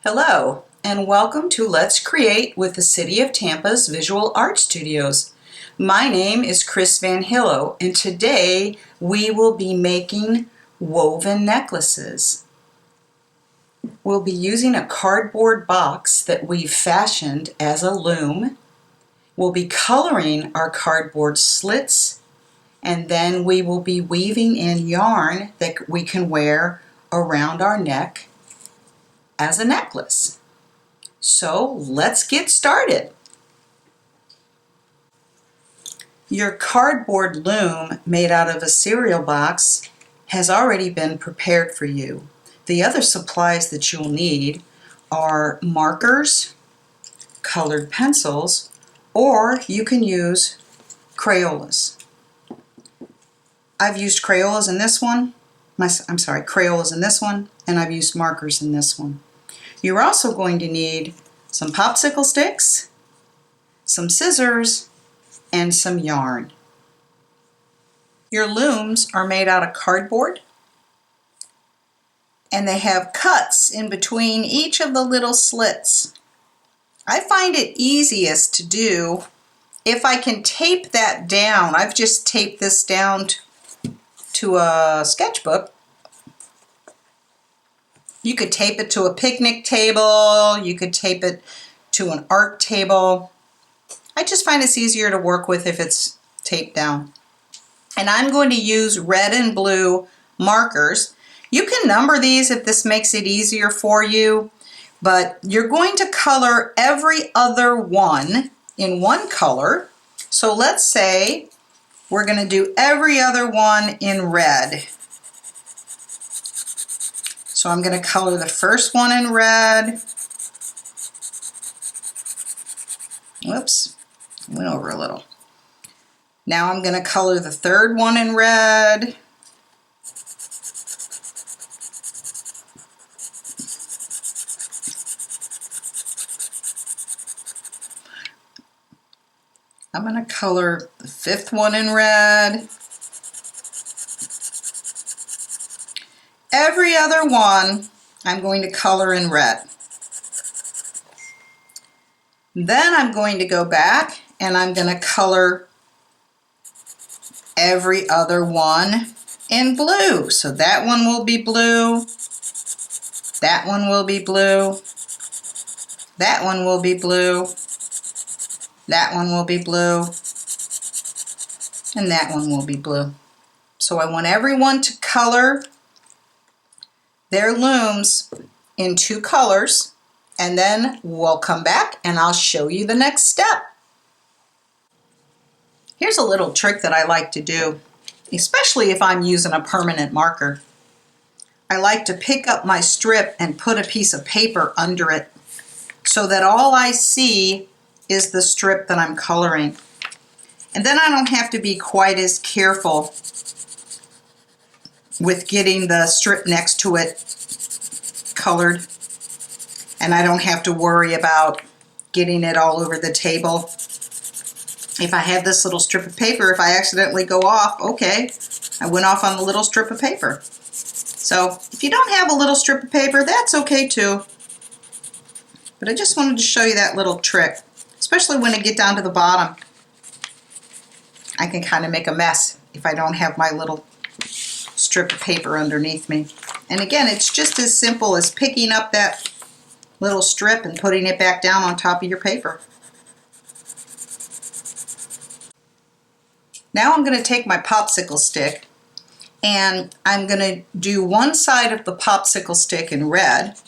Hello, and welcome to Let's Create with the City of Tampa's Visual Art Studios. My name is Chris Van Hillo, and today we will be making woven necklaces. We'll be using a cardboard box that we've fashioned as a loom. We'll be coloring our cardboard slits, and then we will be weaving in yarn that we can wear around our neck as a necklace. So let's get started. Your cardboard loom made out of a cereal box has already been prepared for you. The other supplies that you'll need are markers, colored pencils, or you can use Crayolas. I've used Crayolas in this one, Crayolas in this one, and I've used markers in this one. You're also going to need some popsicle sticks, some scissors, and some yarn. Your looms are made out of cardboard, and they have cuts in between each of the little slits. I find it easiest to do if I can tape that down. I've just taped this down to a sketchbook. You could tape it to a picnic table, you could tape it to an art table. I just find it's easier to work with if it's taped down. And I'm going to use red and blue markers. You can number these if this makes it easier for you, but you're going to color every other one in one color. So let's say we're going to do every other one in red. So I'm going to color the first one in red. Whoops, went over a little. Now I'm going to color the third one in red. I'm going to color the fifth one in red. Every other one I'm going to color in red. Then I'm going to go back and I'm going to color every other one in blue. So that one will be blue, that one will be blue, that one will be blue, that one will be blue, and that one will be blue. So I want everyone to color their looms in two colors, and then we'll come back and I'll show you the next step. Here's a little trick that I like to do, especially if I'm using a permanent marker. I like to pick up my strip and put a piece of paper under it so that all I see is the strip that I'm coloring. And then I don't have to be quite as careful with getting the strip next to it colored, and I don't have to worry about getting it all over the table. If I have this little strip of paper, if I accidentally go off, okay, I went off on the little strip of paper. So if you don't have a little strip of paper, that's okay too. But I just wanted to show you that little trick, especially when I get down to the bottom. I can kind of make a mess if I don't have my little strip of paper underneath me. And again, it's just as simple as picking up that little strip and putting it back down on top of your paper. Now I'm going to take my popsicle stick and I'm going to do one side of the popsicle stick in red.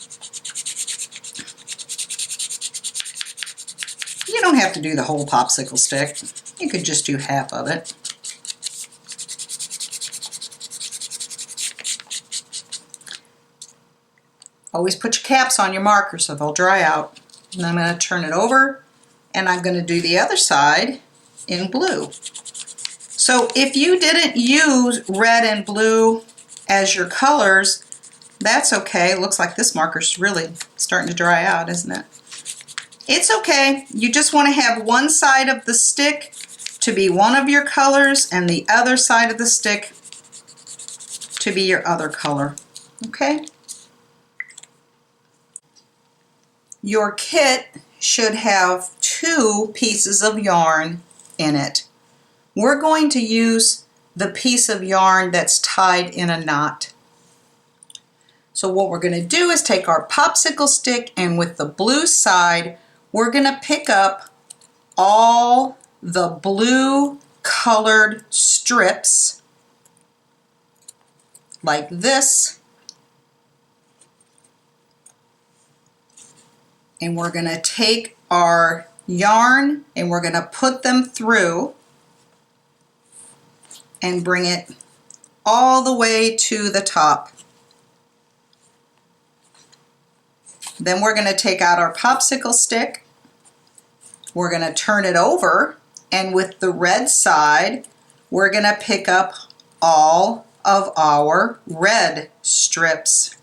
You don't have to do the whole popsicle stick. You could just do half of it. Always put your caps on your marker so they'll dry out. And I'm going to turn it over and I'm going to do the other side in blue. So if you didn't use red and blue as your colors, that's okay. It looks like this marker's really starting to dry out, isn't it? It's okay. You just want to have one side of the stick to be one of your colors and the other side of the stick to be your other color. Okay? Your kit should have 2 pieces of yarn in it. We're going to use the piece of yarn that's tied in a knot. So what we're going to do is take our popsicle stick, and with the blue side, we're going to pick up all the blue colored strips like this. And we're going to take our yarn and we're going to put them through and bring it all the way to the top. Then we're going to take out our popsicle stick. We're going to turn it over, and with the red side, we're going to pick up all of our red strips.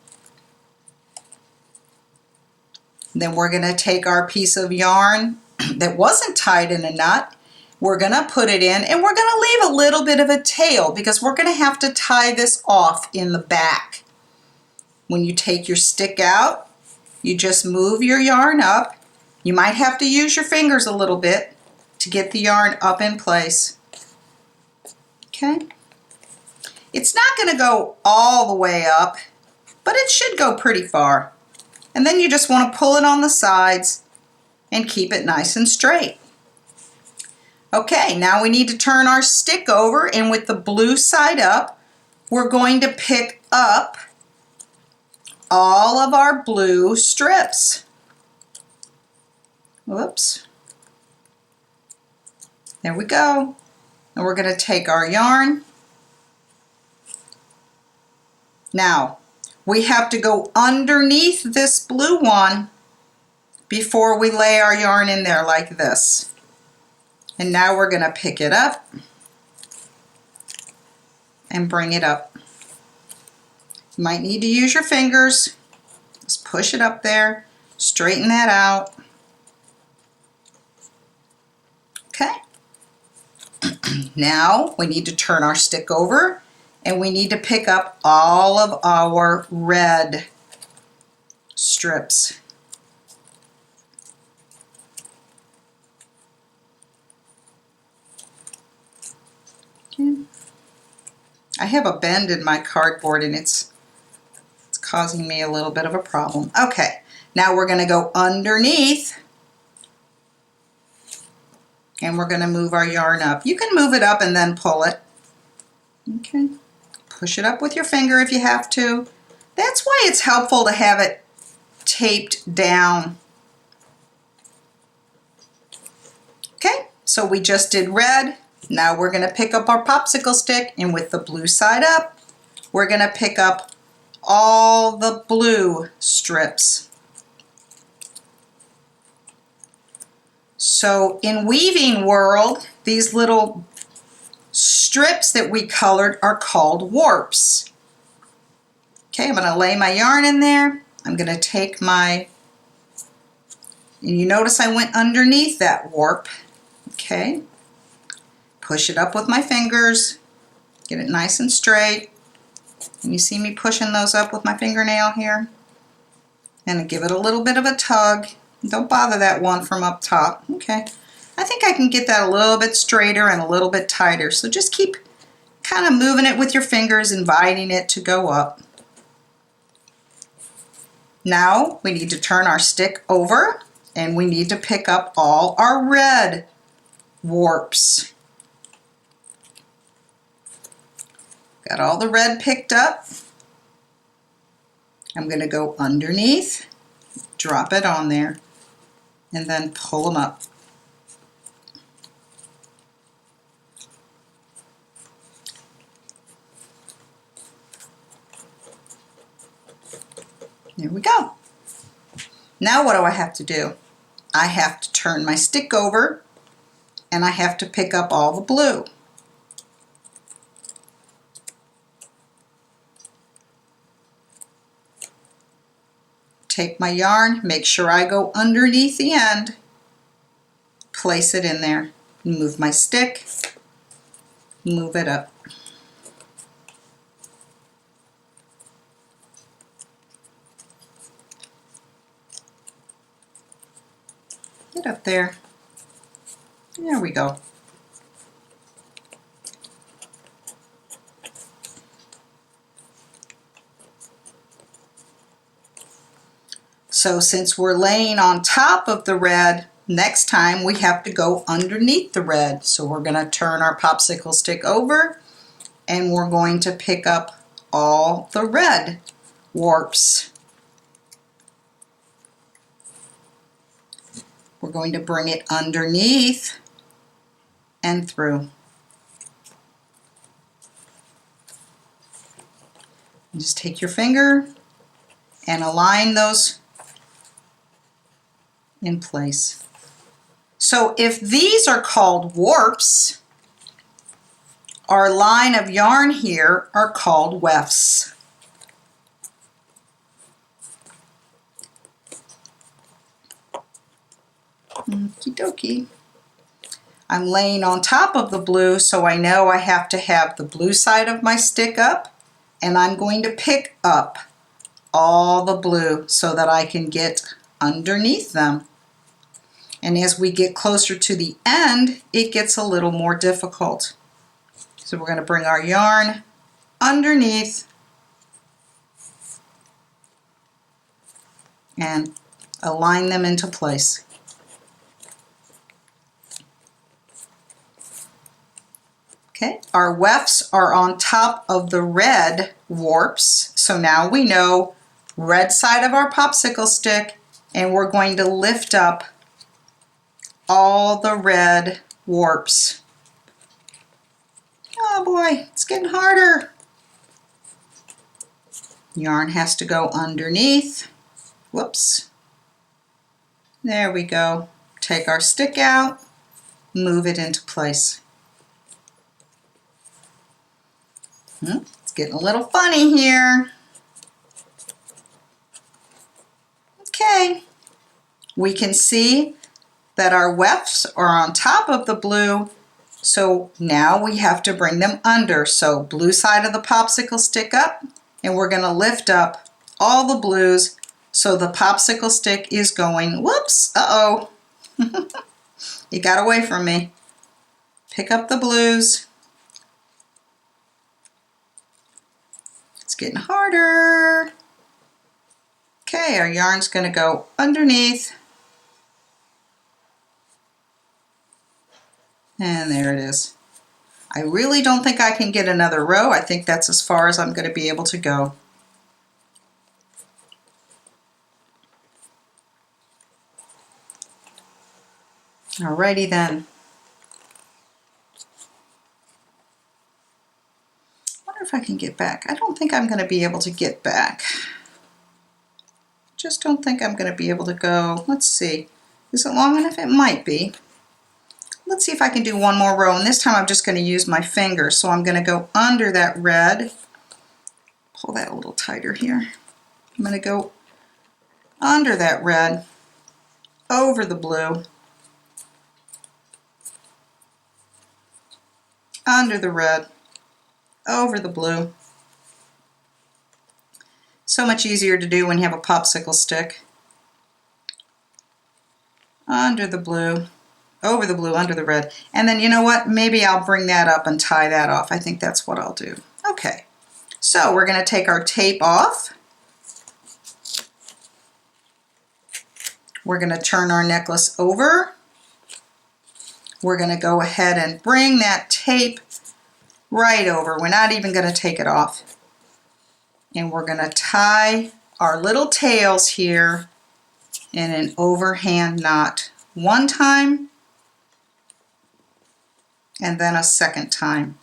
Then we're going to take our piece of yarn that wasn't tied in a knot, we're going to put it in, and we're going to leave a little bit of a tail because we're going to have to tie this off in the back. When you take your stick out, you just move your yarn up. You might have to use your fingers a little bit to get the yarn up in place. Okay? It's not going to go all the way up, but it should go pretty far. And then you just want to pull it on the sides and keep it nice and straight. Okay, now we need to turn our stick over, and with the blue side up, we're going to pick up all of our blue strips. Whoops. There we go. And we're going to take our yarn. Now, we have to go underneath this blue one before we lay our yarn in there like this. And now we're going to pick it up and bring it up. You might need to use your fingers. Just push it up there, straighten that out. Okay. Now we need to turn our stick over, and we need to pick up all of our red strips. Okay. I have a bend in my cardboard, and it's causing me a little bit of a problem. Okay, now we're going to go underneath, and we're going to move our yarn up. You can move it up and then pull it. Okay, push it up with your finger if you have to. That's why it's helpful to have it taped down. Okay, so we just did red. Now we're going to pick up our popsicle stick, and with the blue side up, we're going to pick up all the blue strips. So in Weaving World, these little strips that we colored are called warps. Okay, I'm going to lay my yarn in there. I'm going to take my, and you notice I went underneath that warp. Okay, push it up with my fingers, get it nice and straight. And you see me pushing those up with my fingernail here. And give it a little bit of a tug. Don't bother that one from up top. Okay, I think I can get that a little bit straighter and a little bit tighter. So just keep kind of moving it with your fingers, inviting it to go up. Now we need to turn our stick over, and we need to pick up all our red warps. Got all the red picked up. I'm going to go underneath, drop it on there, and then pull them up. There we go. Now what do I have to do? I have to turn my stick over, and I have to pick up all the blue. Take my yarn, make sure I go underneath the end, place it in there, move my stick, move it up. Get up there. There we go. So since we're laying on top of the red, next time we have to go underneath the red. So we're going to turn our popsicle stick over and we're going to pick up all the red warps. We're going to bring it underneath and through. You just take your finger and align those in place. So if these are called warps, our line of yarn here are called wefts. Okie dokie. I'm laying on top of the blue, so I know I have to have the blue side of my stick up, and I'm going to pick up all the blue so that I can get underneath them. And as we get closer to the end, it gets a little more difficult. So we're going to bring our yarn underneath and align them into place. Okay, our wefts are on top of the red warps. So now we know red side of our popsicle stick, and we're going to lift up all the red warps. Oh boy, it's getting harder. Yarn has to go underneath. Whoops. There we go. Take our stick out, move it into place. It's getting a little funny here. Okay, we can see that our wefts are on top of the blue, so now we have to bring them under. So blue side of the popsicle stick up, and we're going to lift up all the blues so the popsicle stick is going, whoops, uh-oh, it got away from me. Pick up the blues. It's getting harder. Okay, our yarn's going to go underneath. And there it is. I really don't think I can get another row. I think that's as far as I'm going to be able to go. Alrighty then. I wonder if I can get back. I don't think I'm going to be able to get back. Just don't think I'm going to be able to go. Let's see. Is it long enough? It might be. Let's see if I can do one more row, and this time I'm just going to use my finger. So I'm going to go under that red. Pull that a little tighter here. I'm going to go under that red, over the blue, under the red, over the blue. So much easier to do when you have a popsicle stick. Under the blue, over the blue, under the red. And then you know what? Maybe I'll bring that up and tie that off. I think that's what I'll do. Okay, so we're going to take our tape off. We're going to turn our necklace over. We're going to go ahead and bring that tape right over. We're not even going to take it off. And we're going to tie our little tails here in an overhand knot. One time and then a second time.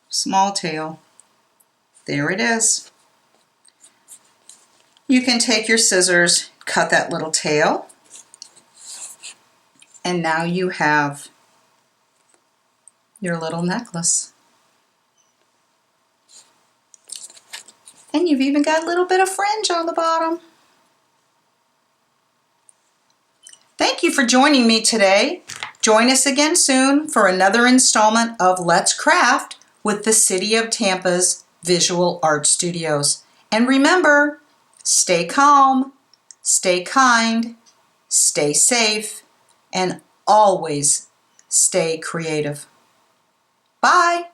Small tail. There it is. You can take your scissors, cut that little tail, and now you have your little necklace. And you've even got a little bit of fringe on the bottom. Thank you for joining me today. Join us again soon for another installment of Let's Craft with the City of Tampa's Visual Art Studios. And remember, stay calm, stay kind, stay safe, and always stay creative. Bye.